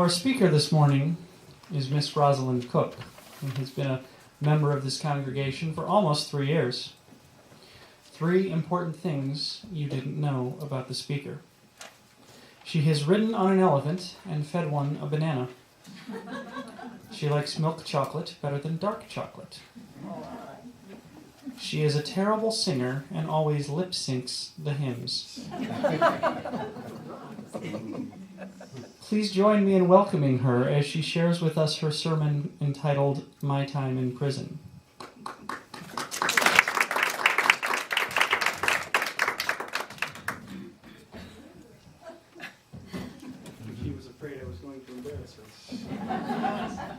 Our speaker this morning is Miss Roz Cook, who has been a member of this congregation for almost 3 years. 3 important things you didn't know about the speaker. She has ridden on an elephant and fed one a banana. She likes milk chocolate better than dark chocolate. She is a terrible singer and always lip syncs the hymns. Please join me in welcoming her as she shares with us her sermon entitled My Time in Prison. She was afraid I was going to embarrass her.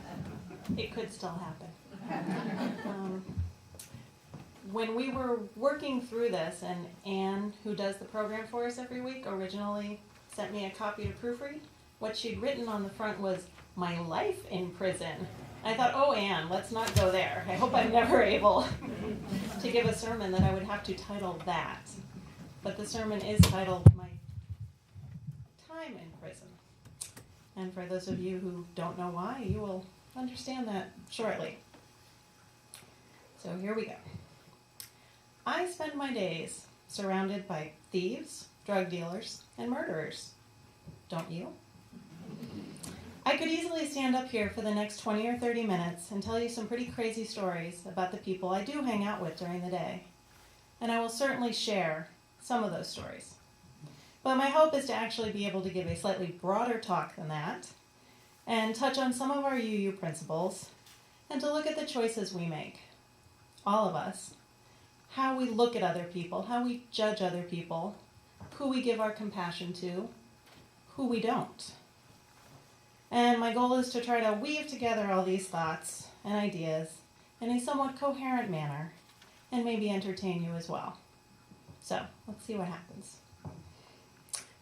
It could still happen. When we were working through this, and Anne, who does the program for us every week, originally sent me a copy to proofread, what she'd written on the front was, "My life in prison." I thought, oh, Anne, let's not go there. I hope I'm never able to give a sermon that I would have to title that. But the sermon is titled, My Time in Prison. And for those of you who don't know why, you will understand that shortly. So here we go. I spend my days surrounded by thieves, drug dealers, and murderers. Don't you? I could easily stand up here for the next 20 or 30 minutes and tell you some pretty crazy stories about the people I do hang out with during the day. And I will certainly share some of those stories. But my hope is to actually be able to give a slightly broader talk than that and touch on some of our UU principles and to look at the choices we make, all of us, how we look at other people, how we judge other people, who we give our compassion to, who we don't. And my goal is to try to weave together all these thoughts and ideas in a somewhat coherent manner and maybe entertain you as well. So let's see what happens.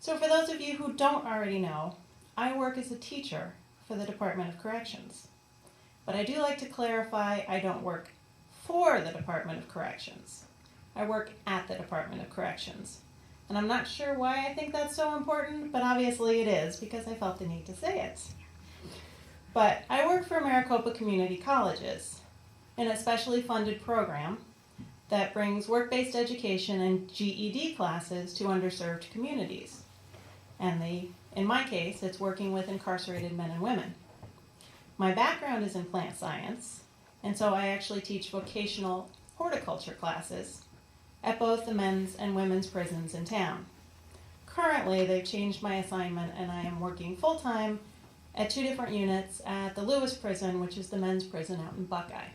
So for those of you who don't already know, I work as a teacher for the Department of Corrections. But I do like to clarify I don't work for the Department of Corrections. I work at the Department of Corrections. And I'm not sure why I think that's so important, but obviously it is because I felt the need to say it. But I work for Maricopa Community Colleges in a specially funded program that brings work-based education and GED classes to underserved communities. And in my case, it's working with incarcerated men and women. My background is in plant science, and so I actually teach vocational horticulture classes at both the men's and women's prisons in town. Currently, they've changed my assignment, and I am working full-time at 2 different units at the Lewis Prison, which is the men's prison out in Buckeye.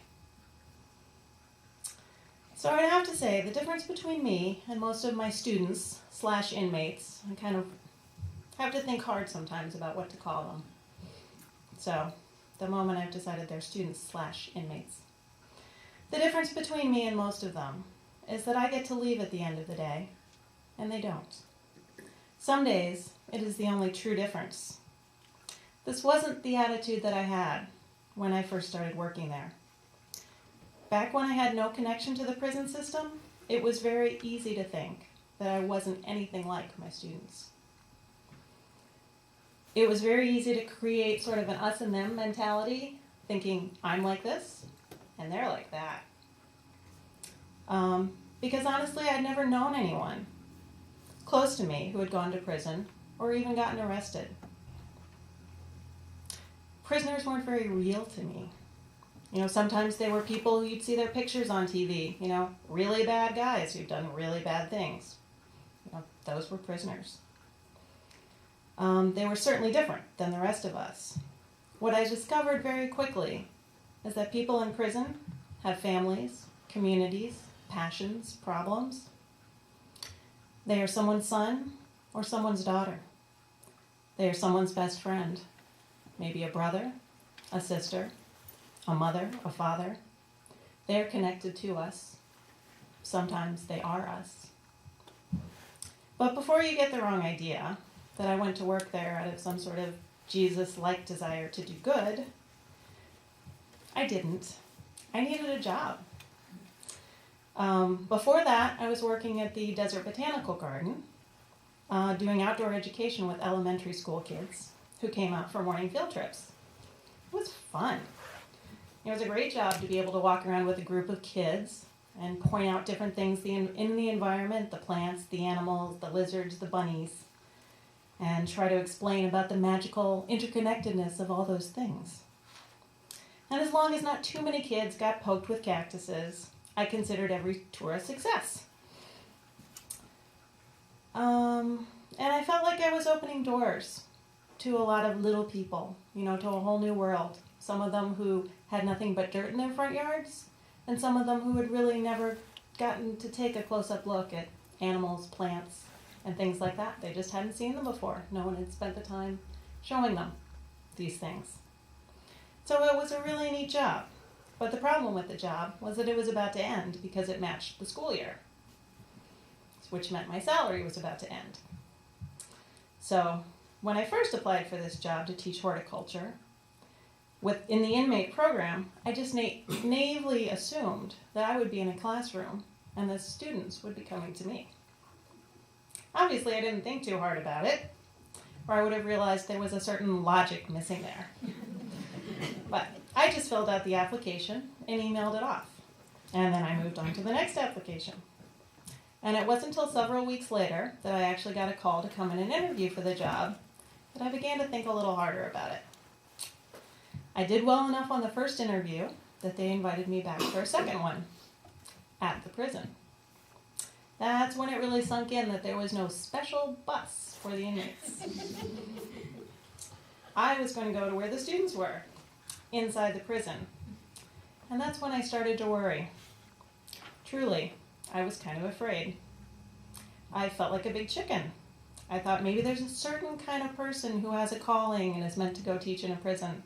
So I'd have to say, the difference between me and most of my students / inmates, I kind of have to think hard sometimes about what to call them. So, at the moment I've decided they're students / inmates. The difference between me and most of them is that I get to leave at the end of the day, and they don't. Some days, it is the only true difference. This wasn't the attitude that I had when I first started working there. Back when I had no connection to the prison system, it was very easy to think that I wasn't anything like my students. It was very easy to create sort of an us and them mentality, thinking I'm like this, and they're like that. Because honestly, I'd never known anyone close to me who had gone to prison or even gotten arrested. Prisoners weren't very real to me. Sometimes they were people who you'd see their pictures on TV, really bad guys who'd done really bad things. Those were prisoners. They were certainly different than the rest of us. What I discovered very quickly is that people in prison have families, communities, passions, problems. They are someone's son or someone's daughter. They are someone's best friend, maybe a brother, a sister, a mother, a father. They are connected to us. Sometimes they are us. But before you get the wrong idea that I went to work there out of some sort of Jesus-like desire to do good, I didn't. I needed a job. Before that, I was working at the Desert Botanical Garden, doing outdoor education with elementary school kids who came out for morning field trips. It was fun. It was a great job to be able to walk around with a group of kids and point out different things in the environment, the plants, the animals, the lizards, the bunnies, and try to explain about the magical interconnectedness of all those things. And as long as not too many kids got poked with cactuses, I considered every tour a success. And I felt like I was opening doors to a lot of little people, to a whole new world. Some of them who had nothing but dirt in their front yards, and some of them who had really never gotten to take a close-up look at animals, plants, and things like that. They just hadn't seen them before. No one had spent the time showing them these things. So it was a really neat job. But the problem with the job was that it was about to end because it matched the school year, which meant my salary was about to end. So when I first applied for this job to teach horticulture, in the inmate program, I just naively assumed that I would be in a classroom and the students would be coming to me. Obviously, I didn't think too hard about it, or I would have realized there was a certain logic missing there. But I just filled out the application and emailed it off. And then I moved on to the next application. And it wasn't until several weeks later that I actually got a call to come in and interview for the job that I began to think a little harder about it. I did well enough on the first interview that they invited me back for a second one at the prison. That's when it really sunk in that there was no special bus for the inmates. I was going to go to where the students were, inside the prison. And that's when I started to worry. Truly, I was kind of afraid. I felt like a big chicken. I thought maybe there's a certain kind of person who has a calling and is meant to go teach in a prison.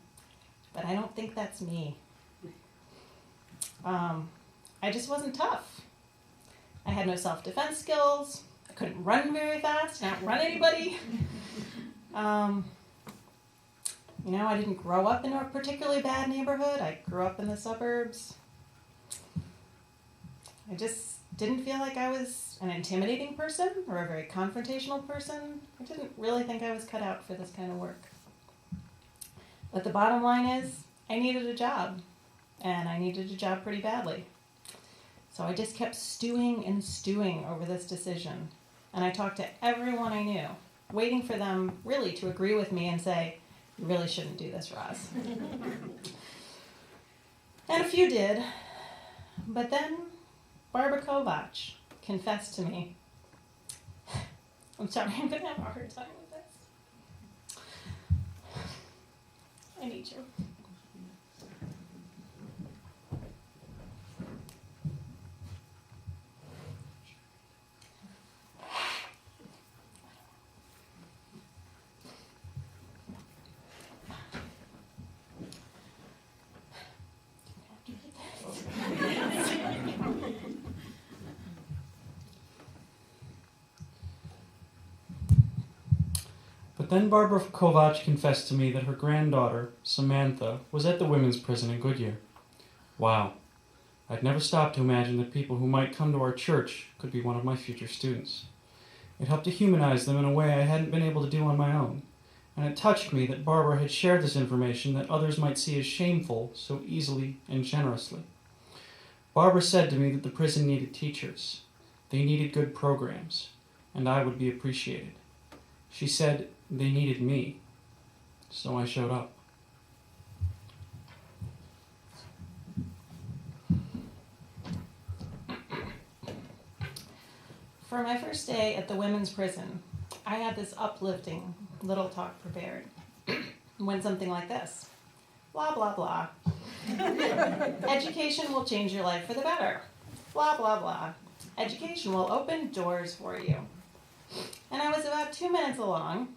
But I don't think that's me. I just wasn't tough. I had no self-defense skills. I couldn't run very fast, not run anybody. I didn't grow up in a particularly bad neighborhood. I grew up in the suburbs. I just didn't feel like I was an intimidating person or a very confrontational person. I didn't really think I was cut out for this kind of work. But the bottom line is, I needed a job, and I needed a job pretty badly. So I just kept stewing and stewing over this decision. And I talked to everyone I knew, waiting for them really to agree with me and say, you really shouldn't do this, Roz. And a few did. But then Barbara Kovach confessed to me. I'm sorry, I'm going to have a hard time with this. I need you. But then Barbara Kovach confessed to me that her granddaughter, Samantha, was at the women's prison in Goodyear. Wow. I'd never stopped to imagine that people who might come to our church could be one of my future students. It helped to humanize them in a way I hadn't been able to do on my own, and it touched me that Barbara had shared this information that others might see as shameful so easily and generously. Barbara said to me that the prison needed teachers. They needed good programs, and I would be appreciated. She said they needed me, so I showed up. For my first day at the women's prison, I had this uplifting little talk prepared. It went something like this. Blah, blah, blah. Education will change your life for the better. Blah, blah, blah. Education will open doors for you. And I was about 2 minutes along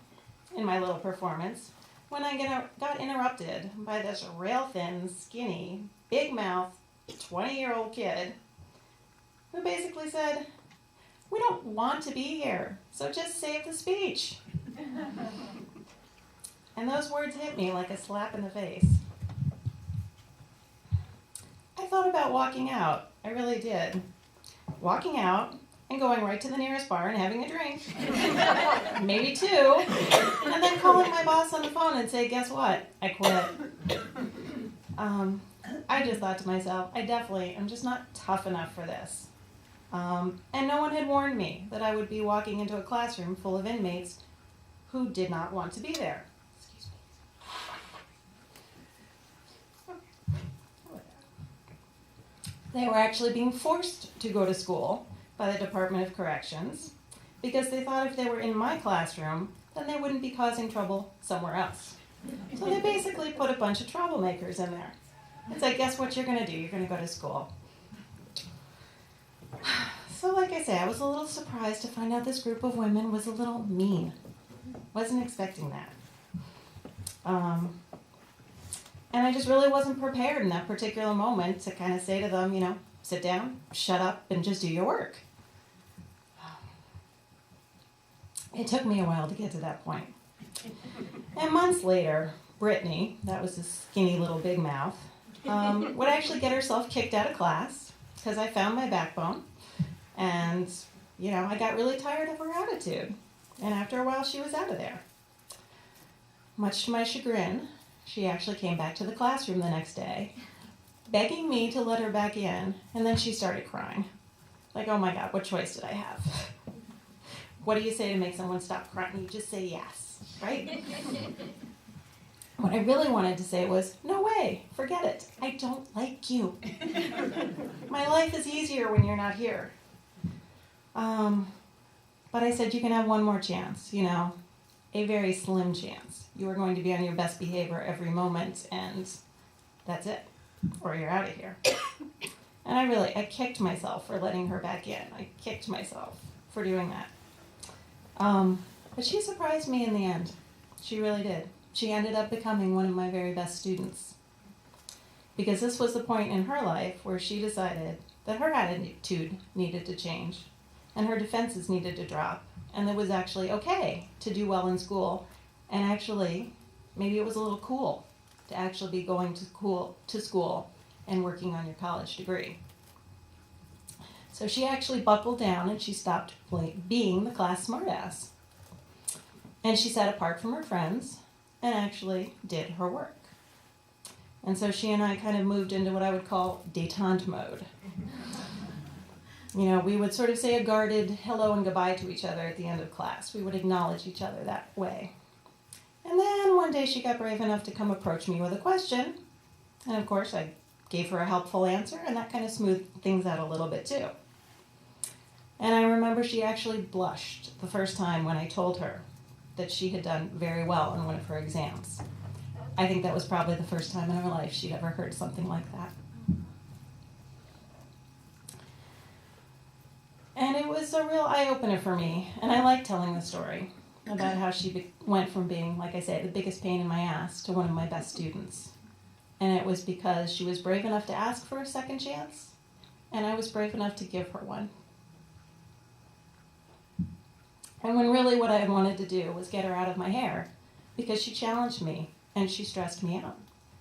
in my little performance when I got interrupted by this rail-thin, skinny, big-mouthed, 20-year-old kid who basically said, "We don't want to be here, so just save the speech." And those words hit me like a slap in the face. I thought about walking out. I really did. Walking out, and going right to the nearest bar and having a drink, maybe two, and then calling my boss on the phone and say, guess what? I quit. I just thought to myself, I'm just not tough enough for this. And no one had warned me that I would be walking into a classroom full of inmates who did not want to be there. Excuse me. They were actually being forced to go to school by the Department of Corrections because they thought if they were in my classroom, then they wouldn't be causing trouble somewhere else. So they basically put a bunch of troublemakers in there. It's like, guess what you're going to do? You're going to go to school. So like I say, I was a little surprised to find out this group of women was a little mean. Wasn't expecting that. And I just really wasn't prepared in that particular moment to kind of say to them, sit down, shut up, and just do your work. It took me a while to get to that point. And months later, Brittany, that was this skinny little big mouth, would actually get herself kicked out of class because I found my backbone. And, I got really tired of her attitude. And after a while, she was out of there. Much to my chagrin, she actually came back to the classroom the next day, begging me to let her back in, and then she started crying. Like, oh my God, what choice did I have? What do you say to make someone stop crying? You just say yes, right? What I really wanted to say was, no way, forget it. I don't like you. My life is easier when you're not here. But I said, you can have one more chance, a very slim chance. You are going to be on your best behavior every moment, and that's it, or you're out of here. And I kicked myself for letting her back in. I kicked myself for doing that. But she surprised me in the end. She really did. She ended up becoming one of my very best students. Because this was the point in her life where she decided that her attitude needed to change, and her defenses needed to drop, and it was actually okay to do well in school, and actually, maybe it was a little cool to actually be going to school and working on your college degree. So she actually buckled down and she stopped being the class smartass. And she sat apart from her friends and actually did her work. And so she and I kind of moved into what I would call détente mode. We would sort of say a guarded hello and goodbye to each other at the end of class. We would acknowledge each other that way. And then one day she got brave enough to come approach me with a question. And of course, I gave her a helpful answer, and that kind of smoothed things out a little bit too. And I remember she actually blushed the first time when I told her that she had done very well in one of her exams. I think that was probably the first time in her life she'd ever heard something like that. And it was a real eye-opener for me, and I like telling the story about how she went from being, like I say, the biggest pain in my ass to one of my best students. And it was because she was brave enough to ask for a second chance, and I was brave enough to give her one. And when really what I wanted to do was get her out of my hair, because she challenged me and she stressed me out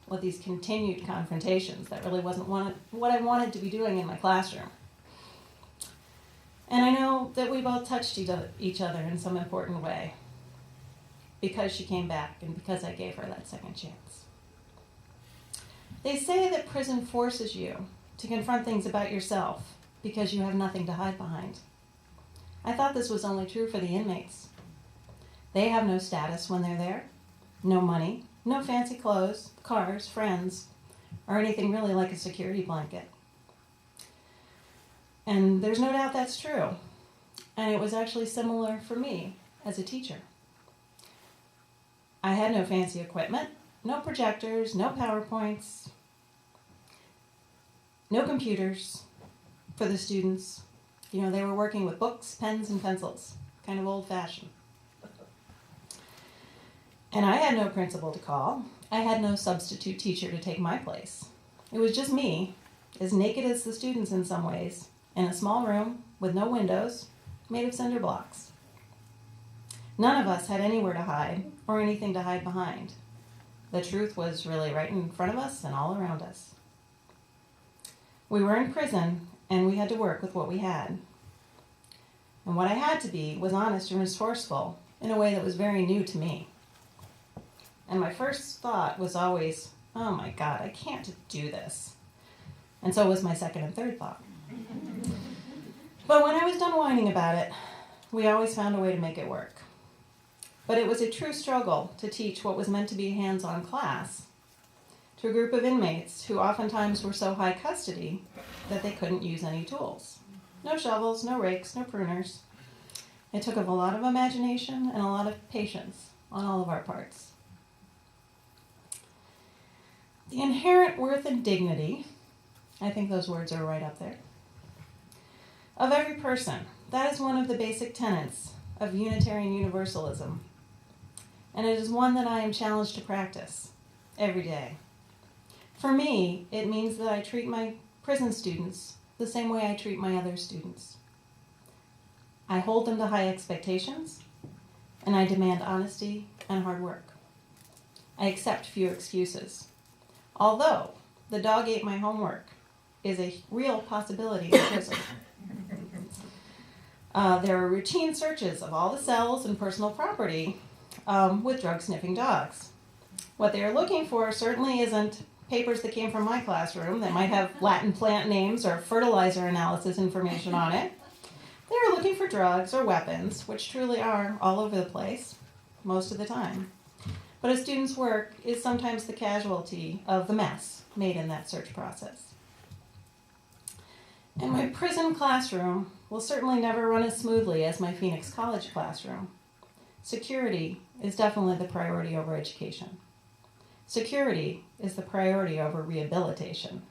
with these continued confrontations that really wasn't what I wanted to be doing in my classroom. And I know that we both touched each other in some important way because she came back and because I gave her that second chance. They say that prison forces you to confront things about yourself because you have nothing to hide behind. I thought this was only true for the inmates. They have no status when they're there, no money, no fancy clothes, cars, friends, or anything really like a security blanket. And there's no doubt that's true. And it was actually similar for me as a teacher. I had no fancy equipment, no projectors, no PowerPoints, no computers for the students. They were working with books, pens, and pencils, kind of old-fashioned. And I had no principal to call. I had no substitute teacher to take my place. It was just me, as naked as the students in some ways, in a small room with no windows, made of cinder blocks. None of us had anywhere to hide or anything to hide behind. The truth was really right in front of us and all around us. We were in prison, and we had to work with what we had. And what I had to be was honest and resourceful in a way that was very new to me. And my first thought was always, oh my God, I can't do this. And so was my second and third thought. But when I was done whining about it, we always found a way to make it work. But it was a true struggle to teach what was meant to be a hands-on class to a group of inmates who oftentimes were so high custody that they couldn't use any tools. No shovels, no rakes, no pruners. It took a lot of imagination and a lot of patience on all of our parts. The inherent worth and dignity, I think those words are right up there, of every person, that is one of the basic tenets of Unitarian Universalism. And it is one that I am challenged to practice every day. For me, it means that I treat my prison students the same way I treat my other students. I hold them to high expectations, and I demand honesty and hard work. I accept few excuses. Although the dog ate my homework is a real possibility in prison. There are routine searches of all the cells and personal property with drug-sniffing dogs. What they are looking for certainly isn't papers that came from my classroom that might have Latin plant names or fertilizer analysis information on it. They are looking for drugs or weapons, which truly are all over the place, most of the time. But a student's work is sometimes the casualty of the mess made in that search process. And my prison classroom will certainly never run as smoothly as my Phoenix College classroom. Security is definitely the priority over education. Security is the priority over rehabilitation,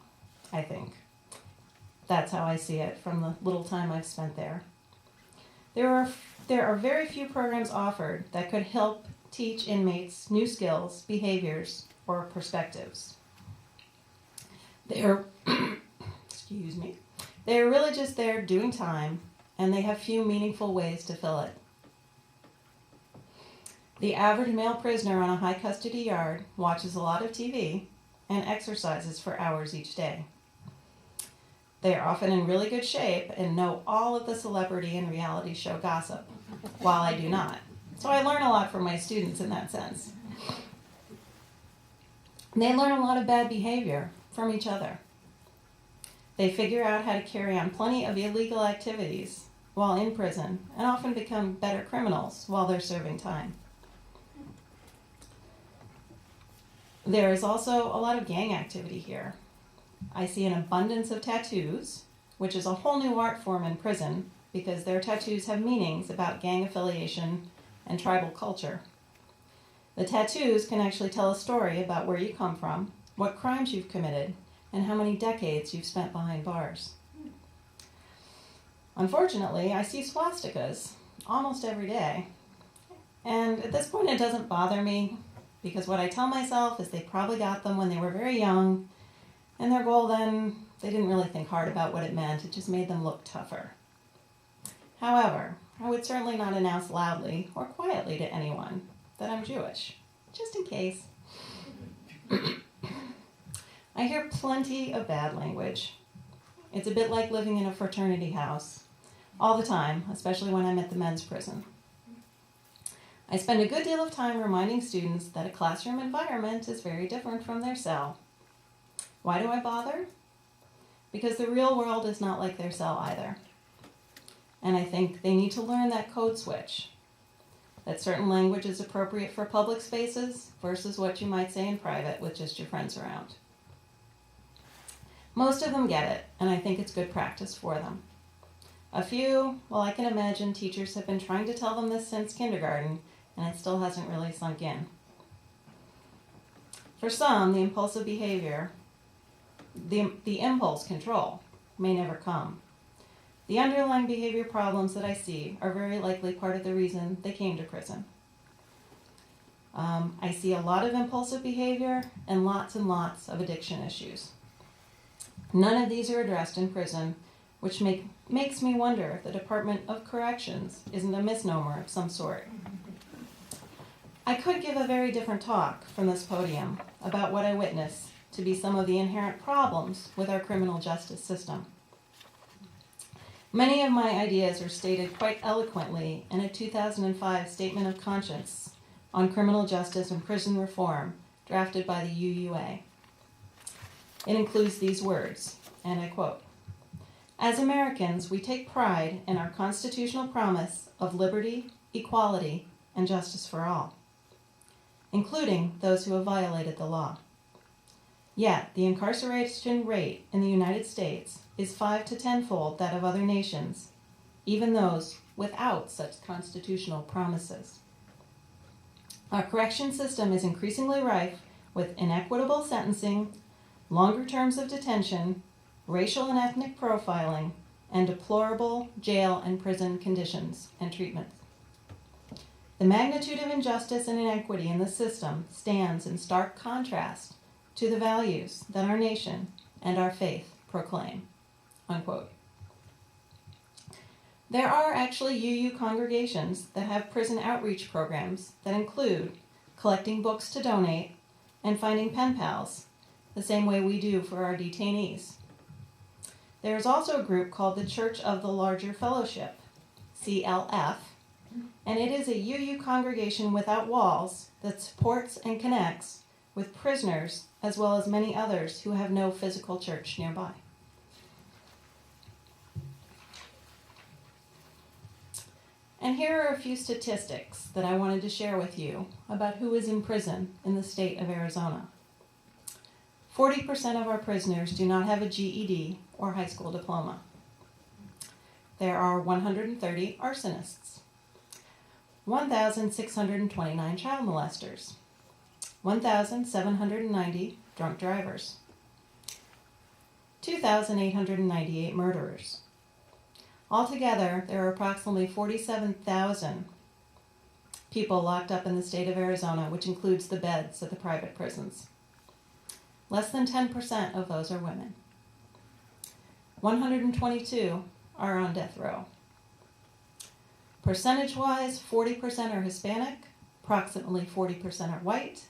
I think. That's how I see it from the little time I've spent there. There are very few programs offered that could help teach inmates new skills, behaviors, or perspectives. They're really just there doing time, and they have few meaningful ways to fill it. The average male prisoner on a high custody yard watches a lot of TV and exercises for hours each day. They are often in really good shape and know all of the celebrity and reality show gossip, while I do not. So I learn a lot from my students in that sense. They learn a lot of bad behavior from each other. They figure out how to carry on plenty of illegal activities while in prison and often become better criminals while they're serving time. There is also a lot of gang activity here. I see an abundance of tattoos, which is a whole new art form in prison because their tattoos have meanings about gang affiliation and tribal culture. The tattoos can actually tell a story about where you come from, what crimes you've committed, and how many decades you've spent behind bars. Unfortunately, I see swastikas almost every day. And at this point, it doesn't bother me because what I tell myself is they probably got them when they were very young, and their goal then, they didn't really think hard about what it meant. It just made them look tougher. However, I would certainly not announce loudly or quietly to anyone that I'm Jewish, just in case. I hear plenty of bad language. It's a bit like living in a fraternity house, all the time, especially when I'm at the men's prison. I spend a good deal of time reminding students that a classroom environment is very different from their cell. Why do I bother? Because the real world is not like their cell either. And I think they need to learn that code switch, that certain language is appropriate for public spaces versus what you might say in private with just your friends around. Most of them get it, and I think it's good practice for them. A few, well, I can imagine teachers have been trying to tell them this since kindergarten, and it still hasn't really sunk in. For some, the impulsive behavior, the impulse control may never come. The underlying behavior problems that I see are very likely part of the reason they came to prison. I see a lot of impulsive behavior and lots of addiction issues. None of these are addressed in prison, which makes me wonder if the Department of Corrections isn't a misnomer of some sort. I could give a very different talk from this podium about what I witness to be some of the inherent problems with our criminal justice system. Many of my ideas are stated quite eloquently in a 2005 Statement of Conscience on Criminal Justice and Prison Reform drafted by the UUA. It includes these words, and I quote, "As Americans, we take pride in our constitutional promise of liberty, equality, and justice for all, including those who have violated the law. Yet, the incarceration rate in the United States is 5 to 10-fold that of other nations, even those without such constitutional promises. Our correction system is increasingly rife with inequitable sentencing, longer terms of detention, racial and ethnic profiling, and deplorable jail and prison conditions and treatments. The magnitude of injustice and inequity in the system stands in stark contrast to the values that our nation and our faith proclaim." Unquote. There are actually UU congregations that have prison outreach programs that include collecting books to donate and finding pen pals, the same way we do for our detainees. There is also a group called the Church of the Larger Fellowship, CLF, and it is a UU congregation without walls that supports and connects with prisoners as well as many others who have no physical church nearby. And here are a few statistics that I wanted to share with you about who is in prison in the state of Arizona. 40% of our prisoners do not have a GED or high school diploma. There are 130 arsonists, 1,629 child molesters, 1,790 drunk drivers, 2,898 murderers. Altogether, there are approximately 47,000 people locked up in the state of Arizona, which includes the beds at the private prisons. Less than 10% of those are women. 122 are on death row. Percentage-wise, 40% are Hispanic, approximately 40% are white,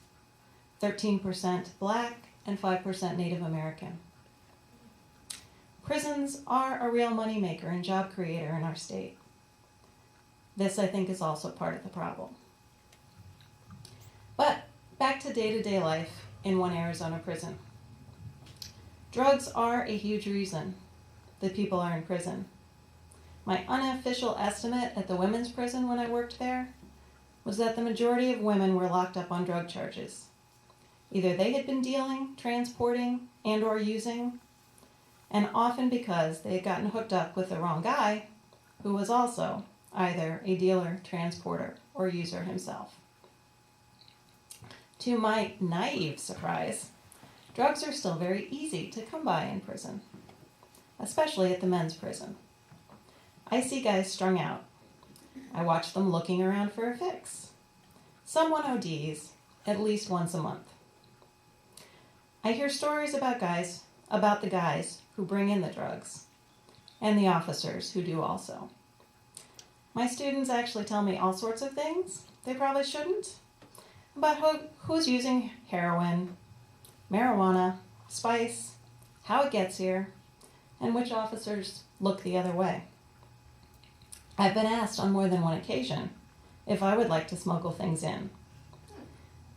13% black, and 5% Native American. Prisons are a real moneymaker and job creator in our state. This, I think, is also part of the problem. But back to day-to-day life in one Arizona prison. Drugs are a huge reason that people are in prison. My unofficial estimate at the women's prison when I worked there was that the majority of women were locked up on drug charges. Either they had been dealing, transporting, and/or using, and often because they had gotten hooked up with the wrong guy, who was also either a dealer, transporter, or user himself. To my naive surprise, drugs are still very easy to come by in prison, especially at the men's prison. I see guys strung out. I watch them looking around for a fix. Someone ODs at least once a month. I hear stories about the guys who bring in the drugs, and the officers who do also. My students actually tell me all sorts of things they probably shouldn't, about who's using heroin, marijuana, spice, how it gets here, and which officers look the other way. I've been asked on more than one occasion if I would like to smuggle things in.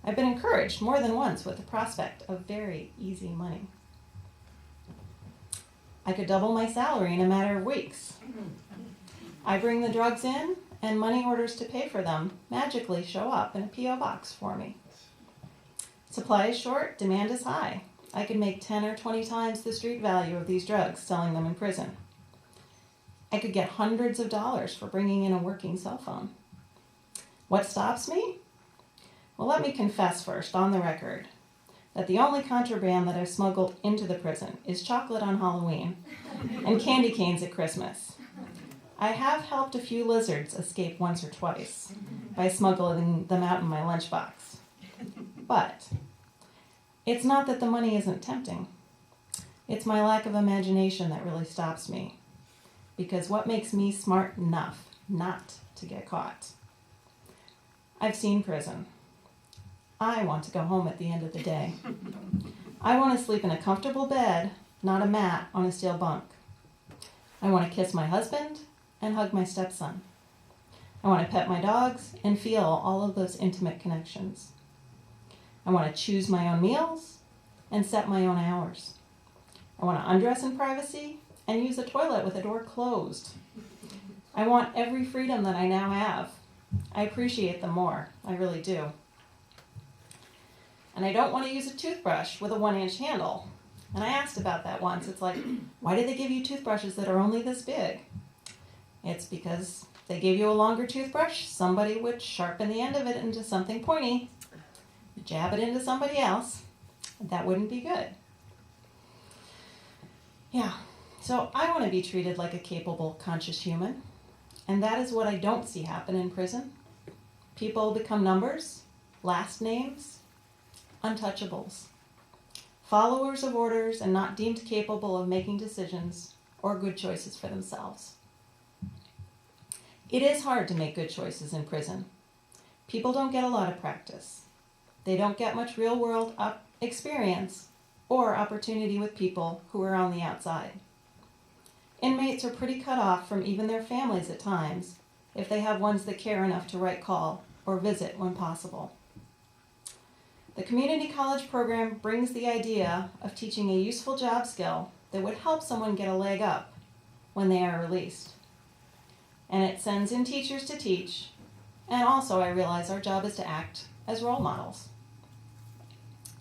I've been encouraged more than once with the prospect of very easy money. I could double my salary in a matter of weeks. I bring the drugs in, and money orders to pay for them magically show up in a P.O. box for me. Supply is short, demand is high. I could make 10 or 20 times the street value of these drugs selling them in prison. I could get hundreds of dollars for bringing in a working cell phone. What stops me? Well, let me confess first, on the record, that the only contraband that I've smuggled into the prison is chocolate on Halloween and candy canes at Christmas. I have helped a few lizards escape once or twice by smuggling them out in my lunchbox. But it's not that the money isn't tempting. It's my lack of imagination that really stops me. Because what makes me smart enough not to get caught? I've seen prison. I want to go home at the end of the day. I want to sleep in a comfortable bed, not a mat on a steel bunk. I want to kiss my husband and hug my stepson. I want to pet my dogs and feel all of those intimate connections. I want to choose my own meals and set my own hours. I want to undress in privacy and use the toilet with the door closed. I want every freedom that I now have. I appreciate them more. I really do. And I don't want to use a toothbrush with a 1-inch handle. And I asked about that once. It's like, why did they give you toothbrushes that are only this big? It's because they gave you a longer toothbrush, somebody would sharpen the end of it into something pointy, jab it into somebody else. That wouldn't be good. Yeah, so I want to be treated like a capable, conscious human. And that is what I don't see happen in prison. People become numbers, last names, untouchables, followers of orders and not deemed capable of making decisions or good choices for themselves. It is hard to make good choices in prison. People don't get a lot of practice. They don't get much real-world experience or opportunity with people who are on the outside. Inmates are pretty cut off from even their families at times if they have ones that care enough to write call or visit when possible. The community college program brings the idea of teaching a useful job skill that would help someone get a leg up when they are released. And it sends in teachers to teach, and also I realize our job is to act as role models.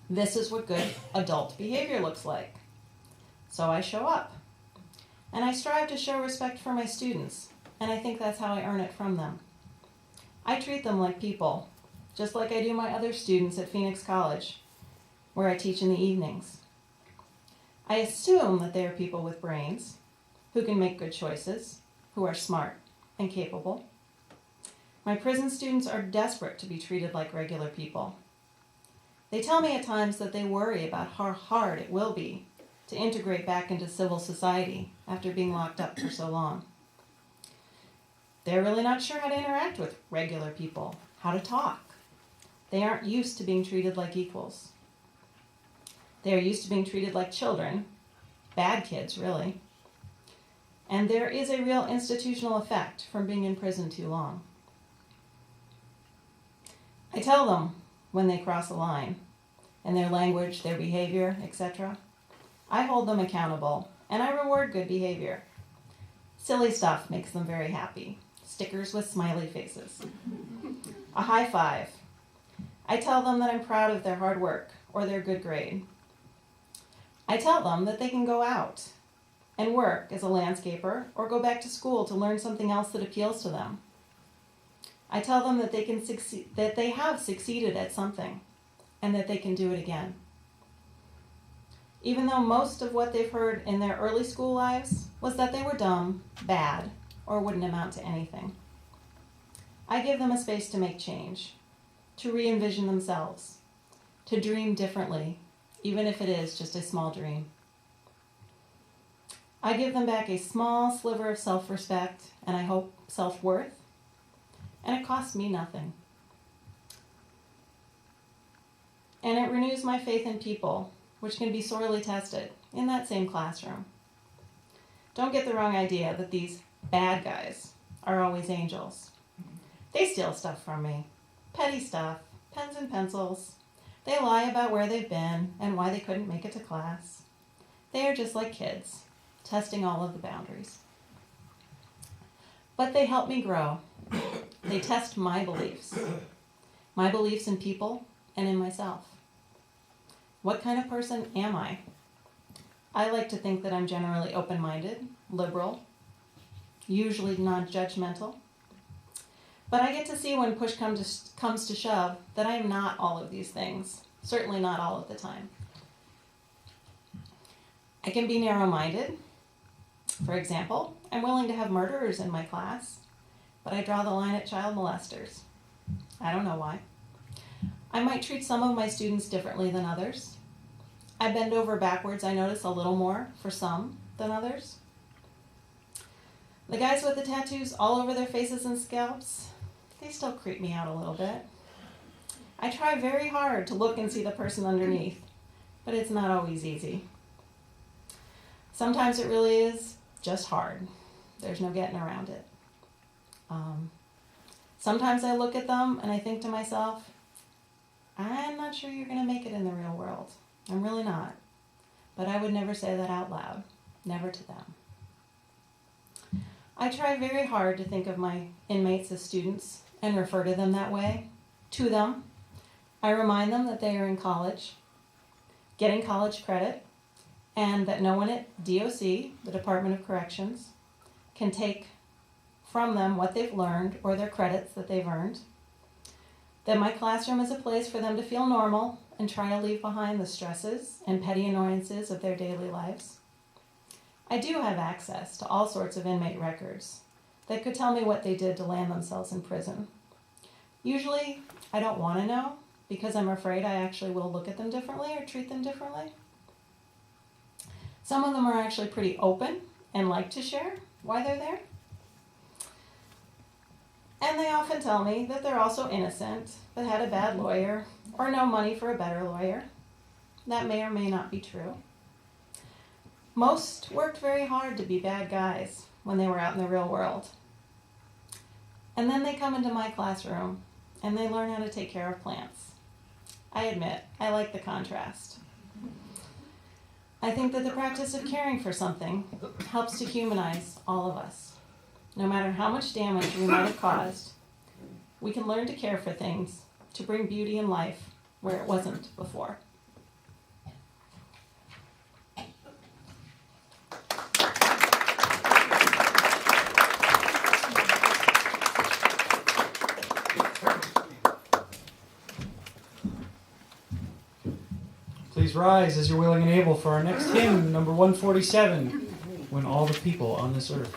This is what good adult behavior looks like. So I show up. And I strive to show respect for my students, and I think that's how I earn it from them. I treat them like people, just like I do my other students at Phoenix College, where I teach in the evenings. I assume that they are people with brains, who can make good choices, who are smart and capable. My prison students are desperate to be treated like regular people. They tell me at times that they worry about how hard it will be to integrate back into civil society after being locked up for so long. They're really not sure how to interact with regular people, how to talk. They aren't used to being treated like equals. They are used to being treated like children, bad kids really. And there is a real institutional effect from being in prison too long. I tell them when they cross a line, in their language, their behavior, etc. I hold them accountable, and I reward good behavior. Silly stuff makes them very happy. Stickers with smiley faces. A high five. I tell them that I'm proud of their hard work or their good grade. I tell them that they can go out and work as a landscaper or go back to school to learn something else that appeals to them. I tell them that they can succeed, that they have succeeded at something and that they can do it again. Even though most of what they've heard in their early school lives was that they were dumb, bad, or wouldn't amount to anything. I give them a space to make change, to re-envision themselves, to dream differently, even if it is just a small dream. I give them back a small sliver of self-respect, and I hope self-worth, and it costs me nothing. And it renews my faith in people, which can be sorely tested in that same classroom. Don't get the wrong idea that these bad guys are always angels. They steal stuff from me, petty stuff, pens and pencils. They lie about where they've been and why they couldn't make it to class. They are just like kids, testing all of the boundaries. But they help me grow. They test my beliefs in people and in myself. What kind of person am I? I like to think that I'm generally open-minded, liberal, usually non-judgmental. But I get to see when push comes to shove that I am not all of these things, certainly not all of the time. I can be narrow-minded. For example, I'm willing to have murderers in my class, but I draw the line at child molesters. I don't know why. I might treat some of my students differently than others. I bend over backwards, I notice, a little more for some than others. The guys with the tattoos all over their faces and scalps, they still creep me out a little bit. I try very hard to look and see the person underneath, but it's not always easy. Sometimes it really is just hard. There's no getting around it. Sometimes I look at them and I think to myself, I'm not sure you're going to make it in the real world. I'm really not. But I would never say that out loud. Never to them. I try very hard to think of my inmates as students and refer to them that way. To them, I remind them that they are in college, getting college credit, and that no one at DOC, the Department of Corrections, can take from them what they've learned or their credits that they've earned. That my classroom is a place for them to feel normal and try to leave behind the stresses and petty annoyances of their daily lives. I do have access to all sorts of inmate records that could tell me what they did to land themselves in prison. Usually, I don't want to know because I'm afraid I actually will look at them differently or treat them differently. Some of them are actually pretty open and like to share why they're there. And they often tell me that they're also innocent, but had a bad lawyer, or no money for a better lawyer. That may or may not be true. Most worked very hard to be bad guys when they were out in the real world. And then they come into my classroom, and they learn how to take care of plants. I admit, I like the contrast. I think that the practice of caring for something helps to humanize all of us. No matter how much damage we might have caused, we can learn to care for things to bring beauty in life where it wasn't before. Please rise as you're willing and able for our next hymn, number 147, When All the People on This Earth.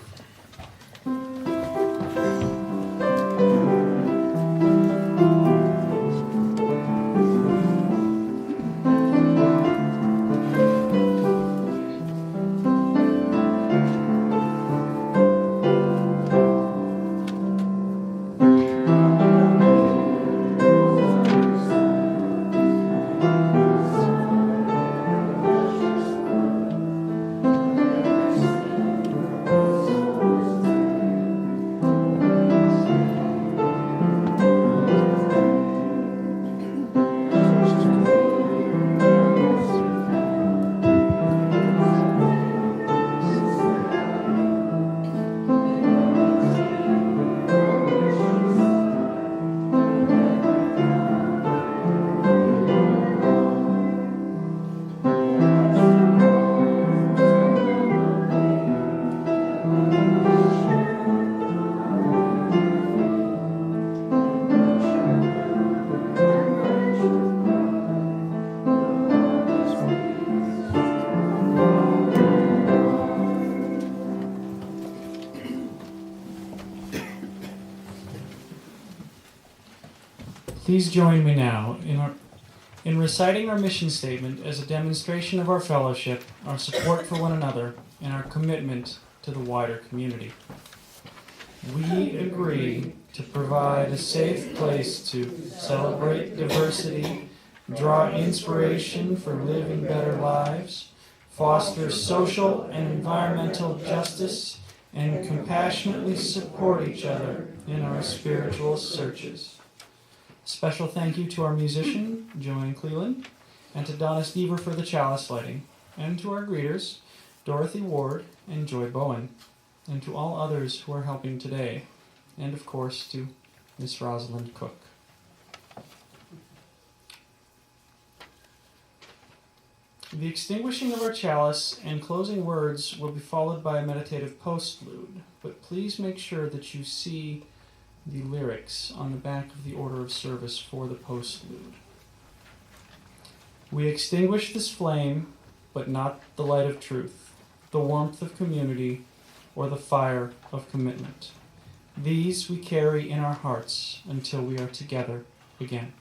Please join me now in reciting our mission statement as a demonstration of our fellowship, our support for one another, and our commitment to the wider community. We agree to provide a safe place to celebrate diversity, draw inspiration for living better lives, foster social and environmental justice, and compassionately support each other in our spiritual searches. Special thank you to our musician, Joanne Cleland, and to Donna Stever for the chalice lighting, and to our greeters, Dorothy Ward and Joy Bowen, and to all others who are helping today, and of course to Miss Rosalind Cook. The extinguishing of our chalice and closing words will be followed by a meditative postlude, but please make sure that you see the lyrics on the back of the order of service for the postlude. We extinguish this flame, but not the light of truth, the warmth of community, or the fire of commitment. These we carry in our hearts until we are together again.